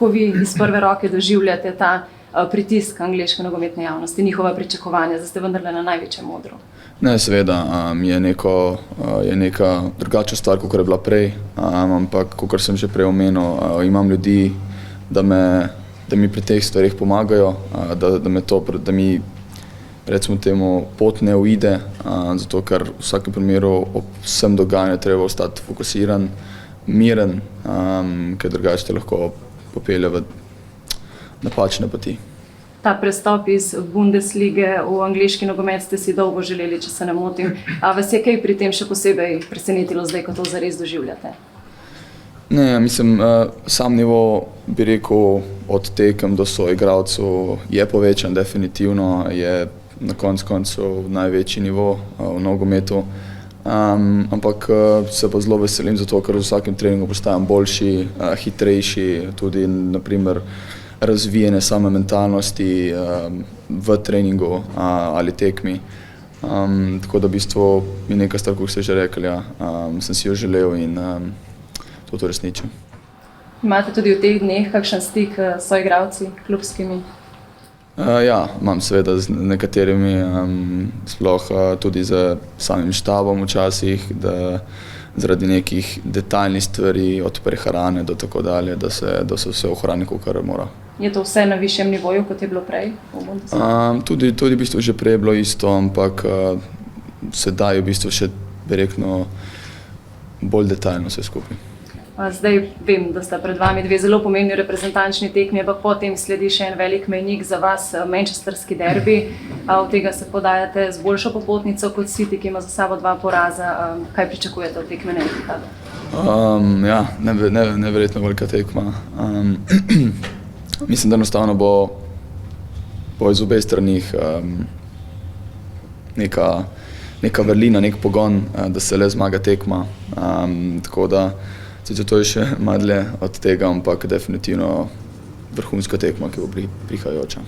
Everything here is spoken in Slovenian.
kako vi iz prve roke doživljate ta pritisk angleške nogometne javnosti, njihova pričakovanja, da ste vendarle na največjem odru? Ne, seveda, je neka drugačna stvar, kot je bila prej, ampak, kot sem že prej omenil, imam ljudi, da mi pri teh stvarih pomagajo, da mi recimo temu pot ne uide, zato ker v vsakem primeru ob vsem dogajanju treba ostati fokusiran, miren, ker drugače te lahko popelje v napačne poti. Ta prestop iz Bundeslige v angleški nogomet ste si dolgo želeli, če se ne motim. A vas je kaj pri tem še posebej presenetilo zdaj, ko to zares doživljate? Ne, mislim, sam nivo, bi rekel, od tekem do soigralcev je povečan, definitivno je na koncu največji nivo v nogometu. Ampak se pa zelo veselim zato, ker v vsakem treningu postajam boljši, hitrejši, tudi naprimer razvijene same mentalnosti v treningu ali tekmi. Tako da v bistvu je nekaj stvar, kot ste že rekli, sem si jo želel in to resničil. Imate tudi v teh dneh kakšen stik s soigralci, klubskimi? Ja, imam seveda z nekaterimi, sploh tudi z samim štabom včasih, da zaradi nekih detaljnih stvari, od prehrane do tako dalje, da se vse ohrani, kakor mora. Je to vse na višjem nivoju, kot je bilo prej? Tudi v bistvu že prej je bilo isto, ampak sedaj v bistvu še, bi rekel, bolj detaljno vse skupaj. Zdaj vem, da sta pred vami dve zelo pomembni reprezentančni tekmi, ampak potem sledi še en velik mejnik za vas, manchesterski derbi. Od tega se podajate z boljšo popotnico kot City, ki ima za sabo 2 poraza. Kaj pričakujete od tekme na Etihadu? Ja, neverjetno velika tekma. Mislim, da enostavno bo iz obeh stranih neka vrlina, nek pogon, da se le zmaga tekma. Tako da to je še malo od tega, ampak definitivno vrhunska tekma, ki bo prihajajoča.